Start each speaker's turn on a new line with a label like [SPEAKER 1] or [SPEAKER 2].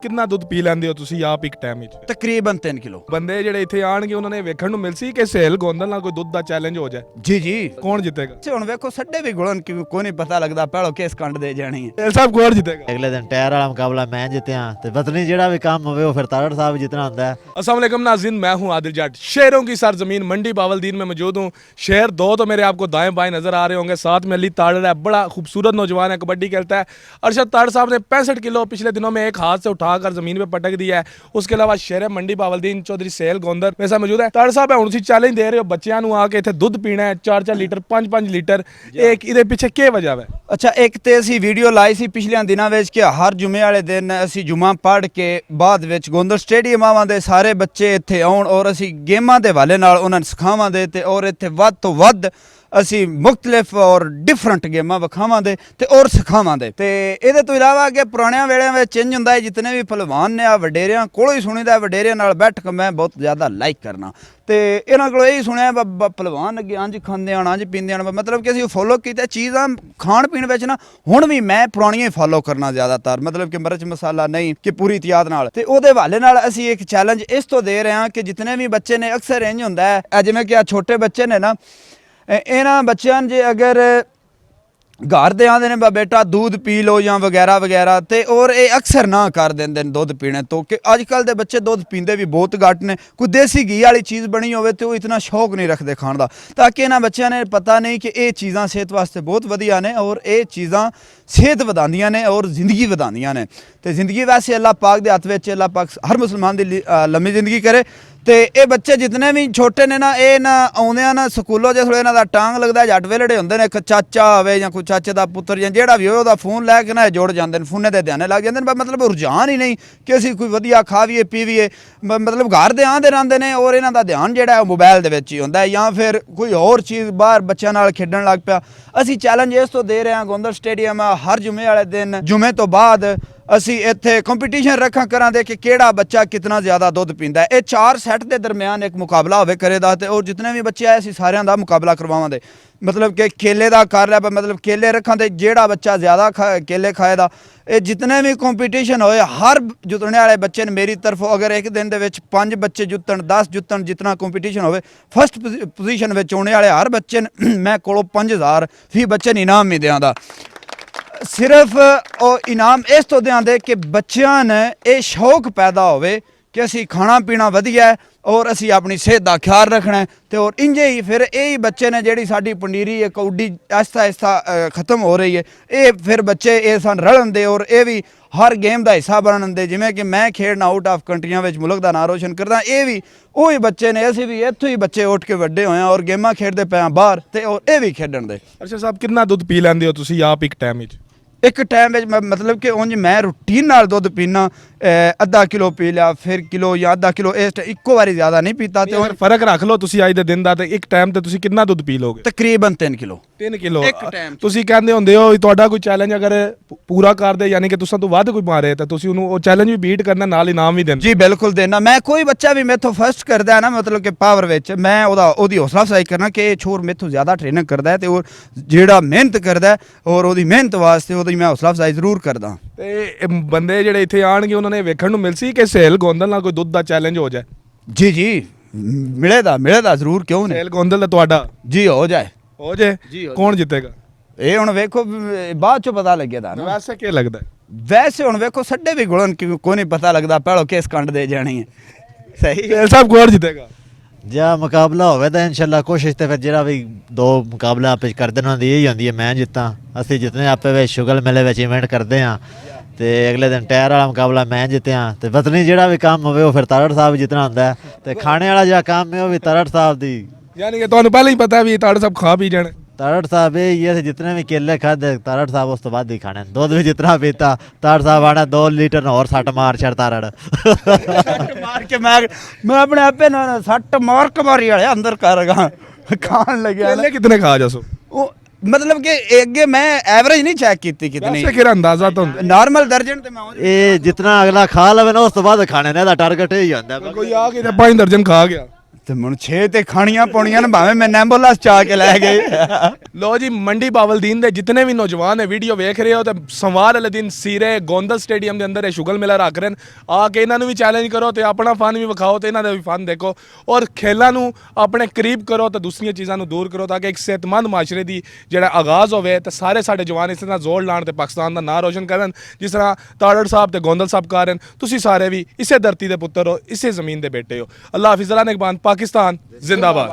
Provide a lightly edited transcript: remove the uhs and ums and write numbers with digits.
[SPEAKER 1] ਕਿੰਨਾ ਦੁੱਧ ਪੀ ਲੈਂਦੇ ਹੋ ਤੁਸੀਂ ਆਪ ਇੱਕ ਟਾਈਮ ਵਿੱਚ?
[SPEAKER 2] ਤਕਰੀਬਨ 3 ਕਿਲੋ।
[SPEAKER 1] ਬੰਦੇ ਜਿਹੜੇ ਇੱਥੇ ਆਣਗੇ ਉਹਨਾਂ ਨੇ ਵੇਖਣ ਨੂੰ ਮਿਲ ਸੀ ਕਿ ਸਹੇਲ ਗੋਂਦਲ ਨਾਲ ਕੋਈ ਦੁੱਧ ਦਾ ਚੈਲੰਜ ਹੋ ਜਾਏ।
[SPEAKER 2] ਜੀ ਜੀ।
[SPEAKER 1] ਕੌਣ ਜਿੱਤੇਗਾ?
[SPEAKER 2] ਹੁਣ ਵੇਖੋ ਸੱਡੇ ਵੀ ਗੁਲਨ ਕੋਈ ਨਹੀਂ ਪਤਾ ਲੱਗਦਾ ਪਹਿਲੋਂ ਕਿਸ ਕੰਡ ਦੇ ਜਾਣੀ ਹੈ।
[SPEAKER 1] ਸਹੇਲ ਸਾਹਿਬ ਕੌਣ ਜਿੱਤੇਗਾ?
[SPEAKER 3] अगले दिन टायर वाला मुकाबला मैं जितया तो पत्नी जेड़ा भी काम होवे वो फिर तारड़ साहब जितना होता है।
[SPEAKER 1] अस्सलाम वालेकुम नाज़रीन, मैं हूं आदिल जट। शहरों की सरजमीन मंडी बावलदीन में मौजूद हूं। शहर दो तो मेरे आपको दाएं बाएं नजर आ रहे होंगे। साथ में अली तारड़ है, बड़ा खूबसूरत नौजवान है, कबड्डी खेलता है। अरशद तारड़ साहब ने 65 किलो पिछले दिनों में एक हाथ से उठाकर जमीन पे पटक दिया है। उसके अलावा शहर मंडी बावलदीन चौधरी सहेल गोंदर मेरे साथ मौजूद है। तारड़ साहब है, तुसीं चैलेंज दे रहे हो बच्चों को आके इत्थे दुध पीना है 4-4 लीटर 5-5 लीटर, एक इहदे पिछे की वजह है?
[SPEAKER 2] ਅੱਛਾ, ਇੱਕ ਤੇ ਅਸੀਂ ਵੀਡੀਓ ਲਾਈ ਸੀ ਪਿਛਲੇ ਦਿਨਾਂ ਵਿੱਚ ਕਿ ਹਰ ਜੁਮੇ ਵਾਲੇ ਦਿਨ ਅਸੀਂ ਜੁਮਾ ਪੜ੍ਹ ਕੇ ਬਾਅਦ ਵਿੱਚ ਗੋਂਦਲ ਸਟੇਡੀਅਮ ਆਵਾਂਗੇ, ਸਾਰੇ ਬੱਚੇ ਇੱਥੇ ਆਉਣ ਔਰ ਅਸੀਂ ਗੇਮਾਂ ਦੇ ਹਵਾਲੇ ਨਾਲ ਉਹਨਾਂ ਨੂੰ ਸਿਖਾਵਾਂਗੇ ਤੇ ਔਰ ਇੱਥੇ ਵੱਧ ਤੋਂ ਵੱਧ ਅਸੀਂ ਮੁxtਲਿਫ ਔਰ ਡਿਫਰੈਂਟ ਗੇਮਾਂ ਵਿਖਾਵਾਂਗੇ ਤੇ ਔਰ ਸਿਖਾਵਾਂਗੇ। ਤੇ ਇਹਦੇ ਤੋਂ ਇਲਾਵਾ ਅੱਗੇ ਪੁਰਾਣਿਆਂ ਵੇਲਿਆਂ ਵਿੱਚ ਇੰਜ ਹੁੰਦਾ ਹੈ ਜਿਤਨੇ ਵੀ ਪਹਿਲਵਾਨ ਨੇ ਆ ਵਡੇਰਿਆਂ ਕੋਲੋਂ ਹੀ ਸੁਣੀਦਾ, ਵਡੇਰਿਆਂ ਨਾਲ ਬੈਠ ਕੇ ਮੈਂ ਬਹੁਤ ਜ਼ਿਆਦਾ ਲਾਈਕ ਕਰਨਾ ਤੇ ਇਹਨਾਂ ਕੋਲੋਂ ਇਹੀ ਸੁਣਿਆ ਪਹਿਲਵਾਨ ਅੱਗੇ ਅੰਜ ਖਾਂਦੇ ਆਣ ਅੰਜ ਪੀਂਦੇ ਆਣ, ਮਤਲਬ ਕਿ ਅਸੀਂ ਫੋਲੋ ਕੀਤਾ ਚੀਜ਼ਾਂ ਖਾਣ ਪੀਣ ਵਿੱਚ ਨਾ। ਹੁਣ ਵੀ ਮੈਂ ਪੁਰਾਣੀਆਂ ਹੀ ਫੋਲੋ ਕਰਨਾ ਜ਼ਿਆਦਾਤਰ, ਮਤਲਬ ਕਿ ਮਿਰਚ ਮਸਾਲਾ ਨਹੀਂ ਕਿ ਪੂਰੀ ਇਤਿਆਦ ਨਾਲ। ਤੇ ਉਹਦੇ ਹਵਾਲੇ ਨਾਲ ਅਸੀਂ ਇੱਕ ਚੈਲੰਜ ਇਸ ਤੋਂ ਦੇ ਰਹੇ ਹਾਂ ਕਿ ਜਿਤਨੇ ਵੀ ਬੱਚੇ ਨੇ ਅਕਸਰ ਇੰਜ ਹੁੰਦਾ ਹੈ ਜਿਵੇਂ ਕਿ ਆ ਛੋਟੇ ਬੱਚੇ ਨੇ ਨਾ, ਇਹਨਾਂ ਬੱਚਿਆਂ ਨੂੰ ਜੇ ਅਗਰ ਘਰ ਦੇ ਆਂਦੇ ਨੇ ਬੇਟਾ दूध पी लो या वगैरह वगैरह ਤੇ ਔਰ ਇਹ ਅਕਸਰ ਨਾ ਕਰ ਦਿੰਦੇ ਨੇ ਦੁੱਧ ਪੀਣੇ ਤੋਂ, ਕਿ ਅੱਜ ਕੱਲ੍ਹ ਦੇ ਬੱਚੇ ਦੁੱਧ ਪੀਂਦੇ ਵੀ ਬਹੁਤ ਘੱਟ ਨੇ। ਕੋਈ ਦੇਸੀ ਘੀ ਵਾਲੀ ਚੀਜ਼ ਬਣੀ ਹੋਵੇ ਤੇ ਉਹ ਇਤਨਾ ਸ਼ੌਕ ਨਹੀਂ ਰੱਖਦੇ ਖਾਣ ਦਾ, ਤਾਂ ਕਿ ਇਹਨਾਂ ਬੱਚਿਆਂ ਨੇ ਪਤਾ ਨਹੀਂ ਕਿ ਇਹ ਚੀਜ਼ਾਂ ਸਿਹਤ ਵਾਸਤੇ ਬਹੁਤ ਵਧੀਆ ਨੇ ਔਰ ਇਹ ਚੀਜ਼ਾਂ ਸਿਹਤ ਵਧਾਉਂਦੀਆਂ ਨੇ ਔਰ ਜ਼ਿੰਦਗੀ ਵਧਾਉਂਦੀਆਂ ਨੇ। ਤੇ ਜ਼ਿੰਦਗੀ ਵੈਸੇ ਅੱਲਾਹ ਪਾਕ ਦੇ ਹੱਥ ਵਿੱਚ, ਅੱਲਾਹ ਪਾਕ ਹਰ ਮੁਸਲਮਾਨ ਦੀ ਲੰਮੀ ਜ਼ਿੰਦਗੀ ਕਰੇ। ਤੇ ਇਹ ਬੱਚੇ ਜਿਤਨੇ ਵੀ ਛੋਟੇ ਨੇ ਨਾ, ਇਹ ਨਾ ਆਉਂਦੇ ਆ ਨਾ ਸਕੂਲੋਂ ਜਿਸ ਵੇਲੇ ਇਹਨਾਂ ਦਾ ਟਾਂਗ ਲੱਗਦਾ ਜੱਟ ਵੇਲੜੇ ਹੁੰਦੇ ਨੇ, ਇੱਕ ਚਾਚਾ ਹੋਵੇ ਜਾਂ ਕੋਈ ਚਾਚੇ ਦਾ ਪੁੱਤਰ ਜਾਂ ਜਿਹੜਾ ਵੀ ਹੋਵੇ ਉਹਦਾ ਫੋਨ ਲੈ ਕੇ ਨਾ ਜੁੜ ਜਾਂਦੇ ਨੇ, ਫੋਨੇ ਦੇ ਧਿਆਨੇ ਲੱਗ ਜਾਂਦੇ ਨੇ। ਮਤਲਬ ਰੁਝਾਨ ਹੀ ਨਹੀਂ ਕਿ ਅਸੀਂ ਕੋਈ ਵਧੀਆ ਖਾਵੀਏ ਪੀਵੀਏ, ਮਤਲਬ ਘਰ ਦੇ ਆਂਦੇ ਰਹਿੰਦੇ ਨੇ ਔਰ ਇਹਨਾਂ ਦਾ ਧਿਆਨ ਜਿਹੜਾ ਉਹ ਮੋਬਾਈਲ ਦੇ ਵਿੱਚ ਹੀ ਹੁੰਦਾ ਹੈ ਜਾਂ ਫਿਰ ਕੋਈ ਹੋਰ ਚੀਜ਼ ਬਾਹਰ ਬੱਚਿਆਂ ਨਾਲ ਖੇਡਣ ਲੱਗ ਪਿਆ। ਅਸੀਂ ਚੈਲੰਜ ਇਸ ਤੋਂ ਦੇ ਰਹੇ ਹਾਂ ਗੋਂਦਲ ਸਟੇਡੀਅਮ ਹਰ ਜੁਮੇ ਵਾਲੇ ਦਿਨ, ਜੁਮੇ ਤੋਂ ਬਾਅਦ ਅਸੀਂ ਇੱਥੇ ਕੰਪੀਟੀਸ਼ਨ ਰੱਖਾਂ ਕਰਾਂਗੇ ਕਿ ਕਿਹੜਾ ਬੱਚਾ ਕਿਤਨਾ ਜ਼ਿਆਦਾ ਦੁੱਧ ਪੀਂਦਾ ਹੈ। ਇਹ 4 ਸੈੱਟ ਦੇ ਦਰਮਿਆਨ ਇੱਕ ਮੁਕਾਬਲਾ ਹੋਵੇ ਕਰੇਦਾ ਤੇ ਔਰ ਜਿਤਨੇ ਵੀ ਬੱਚੇ ਆਏ ਅਸੀਂ ਸਾਰਿਆਂ ਦਾ ਮੁਕਾਬਲਾ ਕਰਵਾਵਾਂਗੇ। ਮਤਲਬ ਕਿ ਕੇਲੇ ਦਾ ਕਰ ਲਿਆ, ਮਤਲਬ ਕੇਲੇ ਰੱਖਾਂ ਤੇ ਜਿਹੜਾ ਬੱਚਾ ਜ਼ਿਆਦਾ ਕੇਲੇ ਖਾਏਦਾ, ਇਹ ਜਿਤਨੇ ਵੀ ਕੰਪੀਟੀਸ਼ਨ ਹੋਏ ਹਰ ਜਿੱਤਣੇ ਵਾਲੇ ਬੱਚੇ ਨੇ ਮੇਰੀ ਤਰਫੋਂ ਅਗਰ ਇੱਕ ਦਿਨ ਦੇ ਵਿੱਚ 5 ਬੱਚੇ ਜਿੱਤਣ 10 ਜਿੱਤਣ, ਜਿਤਨਾ ਕੰਪੀਟੀਸ਼ਨ ਹੋਵੇ ਫਸਟ ਪੋਜੀਸ਼ਨ ਵਿੱਚ ਆਉਣੇ ਵਾਲੇ ਹਰ ਬੱਚੇ ਨੇ ਮੈਂ ਕੋਲੋਂ 5000 ਫੀ ਬੱਚੇ ਨੂੰ ਇਨਾਮ ਵੀ ਦਿਆਂਦਾ। ਸਿਰਫ ਉਹ ਇਨਾਮ ਇਸ ਤੋਂ ਦਿਆਂਦੇ ਕਿ ਬੱਚਿਆਂ ਨੇ ਇਹ ਸ਼ੌਕ ਪੈਦਾ ਹੋਵੇ ਕਿ ਅਸੀਂ ਖਾਣਾ ਪੀਣਾ ਵਧੀਆ ਔਰ ਅਸੀਂ ਆਪਣੀ ਸਿਹਤ ਦਾ ਖਿਆਲ ਰੱਖਣਾ ਤੇ ਔਰ ਇੰਜੇ ਹੀ ਫਿਰ ਇਹ ਹੀ ਬੱਚੇ ਨੇ ਜਿਹੜੀ ਸਾਡੀ ਪੰਡੀਰੀ ਹੈ ਕੌਡੀ ਆਹਿਸਤਾ ਆਹਿਸਤਾ ਖਤਮ ਹੋ ਰਹੀ ਹੈ, ਇਹ ਫਿਰ ਬੱਚੇ ਇਹ ਸਨ ਰਲਣ ਦੇ ਔਰ ਇਹ ਵੀ ਹਰ ਗੇਮ ਦਾ ਹਿੱਸਾ ਬਣਨ ਦੇ। ਜਿਵੇਂ ਕਿ ਮੈਂ ਖੇਡਣਾ ਆਊਟ ਆਫ ਕੰਟਰੀਆਂ ਵਿੱਚ ਮੁਲਕ ਦਾ ਨਾਂ ਰੋਸ਼ਨ ਕਰਦਾ, ਇਹ ਵੀ ਉਹੀ ਬੱਚੇ ਨੇ, ਅਸੀਂ ਵੀ ਇੱਥੋਂ ਹੀ ਬੱਚੇ ਉੱਠ ਕੇ ਵੱਡੇ ਹੋਏ ਹਾਂ ਔਰ ਗੇਮਾਂ ਖੇਡਦੇ ਪਏ ਹਾਂ ਬਾਹਰ ਤੇ ਔਰ ਇਹ ਵੀ ਖੇਡਣ ਦੇ।
[SPEAKER 1] ਅਰਸ਼ਦ ਸਾਹਿਬ ਕਿੰਨਾ ਦੁੱਧ ਪੀ ਲੈਂਦੇ ਹੋ ਤੁਸੀਂ ਆਪ ਇੱਕ ਟਾਈਮ ਵਿੱਚ?
[SPEAKER 2] ਇੱਕ ਟਾਈਮ ਵਿੱਚ ਮਤਲਬ ਕਿ ਉਂਝ ਮੈਂ ਰੂਟੀਨ ਨਾਲ ਦੁੱਧ ਪੀਣਾ, ਅੱਧਾ ਕਿਲੋ ਪੀ ਲਿਆ ਫਿਰ ਕਿਲੋ ਜਾਂ ਅੱਧਾ ਕਿਲੋ, ਇਸ ਇੱਕੋ ਵਾਰੀ ਜ਼ਿਆਦਾ ਨਹੀਂ ਪੀਤਾ। ਤੇ
[SPEAKER 1] ਅਗਰ ਫਰਕ ਰੱਖ ਲਓ ਤੁਸੀਂ ਅੱਜ ਦੇ ਦਿਨ ਦਾ, ਤੇ ਇੱਕ ਟਾਈਮ ਤੇ ਤੁਸੀਂ ਕਿੰਨਾ ਦੁੱਧ ਪੀ ਲੋਗੇ?
[SPEAKER 2] ਤਕਰੀਬਨ 3 ਕਿਲੋ।
[SPEAKER 1] 3 ਕਿਲੋ
[SPEAKER 2] ਇੱਕ ਟਾਈਮ
[SPEAKER 1] ਤੁਸੀਂ ਕਹਿੰਦੇ ਹੁੰਦੇ ਹੋ ਤੁਹਾਡਾ ਕੋਈ ਚੈਲੰਜ ਅਗਰ ਪੂਰਾ ਕਰਦੇ ਯਾਨੀ ਕਿ ਤੁਸੀਂ ਤੋਂ ਵੱਧ ਕੋਈ ਮਾਰੇ ਤਾਂ ਤੁਸੀਂ ਉਹਨੂੰ ਉਹ ਚੈਲੰਜ ਵੀ ਬੀਟ ਕਰਨਾ, ਨਾਲ ਇਨਾਮ ਵੀ ਦੇਣਾ?
[SPEAKER 2] ਜੀ ਬਿਲਕੁਲ ਦੇਣਾ। ਮੈਂ ਕੋਈ ਬੱਚਾ ਵੀ ਮੇਥੋਂ ਫਸਟ ਕਰਦਾ ਹੈ ਨਾ, ਮਤਲਬ ਕਿ ਪਾਵਰ ਵਿੱਚ, ਮੈਂ ਉਹਦੀ ਹੌਸਲਾ ਅਫਜ਼ਾਈ ਕਰਨਾ ਕਿ ਇਹ ਛੋਰ ਮੇਥੋਂ ਜ਼ਿਆਦਾ ਟ੍ਰੇਨਿੰਗ ਕਰਦਾ ਹੈ ਤੇ ਉਹ ਜਿਹੜਾ ਮਿਹਨਤ ਕਰਦਾ ਔਰ ਉਹਦੀ ਮਿਹਨਤ ਵਾਸਤੇ ਉਹਦੀ ਮੈਂ ਹੌਸਲਾ ਅਫਜ਼ਾਈ ਜ਼ਰੂਰ ਕਰਦਾ।
[SPEAKER 1] ਤੇ ਬੰਦੇ ਜਿਹੜੇ ਇੱਥੇ ਆਣਗੇ ਉਹਨਾਂ ਨੇ ਵੇਖਣ ਨੂੰ ਮਿਲ ਸੀ ਕਿ ਸਹੇਲ ਗੋਂਦਲ ਨਾਲ ਕੋਈ ਦੁੱਧ ਦਾ ਚੈਲੰਜ ਹੋ ਜਾਏ?
[SPEAKER 2] ਜੀ ਜੀ ਮਿਲੇਦਾ ਜ਼ਰੂਰ, ਕਿਉਂ ਨਹੀਂ।
[SPEAKER 1] ਸਹੇਲ ਗੋਂਦਲ ਦਾ ਤੁਹਾਡਾ
[SPEAKER 2] ਜੀ ਹੋ ਜਾਏ
[SPEAKER 1] ਜੀ, ਕੌਣ ਜਿੱਤੇਗਾ?
[SPEAKER 2] ਇਹ ਹੁਣ ਵੇਖੋ ਬਾਅਦ ਚੋਂ ਪਤਾ ਲੱਗੇਦਾ ਨਾ।
[SPEAKER 1] ਵੈਸੇ ਕੀ ਲੱਗਦਾ?
[SPEAKER 2] ਵੈਸੇ ਹੁਣ ਵੇਖੋ ਸੱਡੇ ਵੀ ਗੁਲਨ ਕੋਈ ਨਹੀਂ ਪਤਾ ਲੱਗਦਾ ਪਹਿਲੋਂ ਕਿਸ ਕੰਡ ਦੇ ਜਾਣੀ ਹੈ। ਸਹੀ
[SPEAKER 1] ਸਹੇਲ ਸਾਹਿਬ ਕੌਣ ਜਿੱਤੇਗਾ?
[SPEAKER 3] जा मुकाबला होवे तो इंशाल्लाह कोशिश तो फिर जरा भी 2 मुकाबला आपे करते ना यही होंदी है मैं जितना, असं जितने आपे वे शुगल मेले में इवेंट करते हैं तो अगले दिन टायर वाला मुकाबला मैं जितया तो पत्नी जेड़ा भी काम होवे वो फिर तारड़ साहब जितना होंदा है तो खाने वाला जो काम है वो भी तारड़ साहब दी,
[SPEAKER 1] यानी कि ਤੁਹਾਨੂੰ ਪਹਿਲਾਂ ਹੀ ਪਤਾ ਵੀ ਤਾਰੜ ਸਾਹਿਬ ਖਾ ਪੀ ਜਾਣ?
[SPEAKER 3] तारड़ साहब ये जितने भी केले खाते तारड़ साहब उस तो बाद ही खाने, दूध भी जितना पीता तारड़ साहब आना 2 लीटर और 60 मार छड़ तारड़
[SPEAKER 2] मार के मैं अपने आपे ना 60 मार के मारी वाले अंदर करगा खान लगे।
[SPEAKER 1] केले कितने खा जासो?
[SPEAKER 2] वो मतलब कि अगे मैं एवरेज नहीं चेक की कितनी,
[SPEAKER 1] वैसे किरा अंदाजा तो
[SPEAKER 2] नॉर्मल दर्जन ते मैं
[SPEAKER 3] ये जितना अगला खा लवे ना उस तो बाद खाने ने दा टारगेट ही होंदा है।
[SPEAKER 1] कोई आ के 5 दर्जन खा गया
[SPEAKER 2] ਤੇ ਹੁਣ 6 ਤੇ ਖਾਣੀਆਂ ਪਾਉਣੀਆਂ ਨੇ ਭਾਵੇਂ ਮੈਂ ਐਂਬੂਲੈਂਸ ਚਾ ਕੇ ਲੈ ਗਏ
[SPEAKER 1] ਲੋ ਜੀ ਮੰਡੀ ਬਾਵਲਦੀਨ ਦੇ ਜਿਤਨੇ ਵੀ ਨੌਜਵਾਨ ਹੈ ਵੀਡੀਓ ਵੇਖ ਰਹੇ ਹੋ ਤੇ ਸੰਵਾਰ ਵਾਲੇ ਦਿਨ ਸੀਰੇ ਗੋਂਦਲ ਸਟੇਡੀਅਮ ਦੇ ਅੰਦਰ ਇਹ ਸ਼ੁਗਲ ਮੇਲਾ ਰੱਖ ਰਹੇ ਨੇ ਆ ਕੇ ਇਹਨਾਂ ਨੂੰ ਵੀ ਚੈਲੰਜ ਕਰੋ ਤੇ ਆਪਣਾ ਫਨ ਵੀ ਵਿਖਾਓ ਤੇ ਇਹਨਾਂ ਦਾ ਵੀ ਫਨ ਦੇਖੋ ਔਰ ਖੇਲਾਂ ਨੂੰ ਆਪਣੇ ਕਰੀਬ ਕਰੋ ਤੇ ਦੂਸਰੀਆਂ ਚੀਜ਼ਾਂ ਨੂੰ ਦੂਰ ਕਰੋ ਤਾਂ ਕਿ ਇੱਕ ਸਿਹਤਮੰਦ ਮਾਸ਼ਰੇ ਦੀ ਜਿਹੜਾ ਆਗਾਜ਼ ਹੋਵੇ ਤੇ ਸਾਰੇ ਸਾਡੇ ਜਵਾਨ ਇਸ ਤਰ੍ਹਾਂ ਜ਼ੋਰ ਲਾਣ ਤੇ ਪਾਕਿਸਤਾਨ ਦਾ ਨਾਂ ਰੋਸ਼ਨ ਕਰਨ ਜਿਸ ਤਰ੍ਹਾਂ ਤਾੜੜ ਸਾਹਿਬ ਤੇ ਗੋਂਦਲ ਸਾਹਿਬ ਕਰ ਰਹੇ ਨੇ ਤੁਸੀਂ ਸਾਰੇ ਵੀ ਇਸੇ ਧਰਤੀ ਦੇ ਪੁੱਤਰ ਹੋ ਇਸੇ ਜ਼ਮੀਨ ਦੇ ਬੇਟੇ ਹੋ ਅੱਲਾਹ ਹਾਫਿਜ਼ ਅਲਾ ਨਿਗਬਾਨ ਪਾਕਿਸਤਾਨ ਜ਼ਿੰਦਾਬਾਦ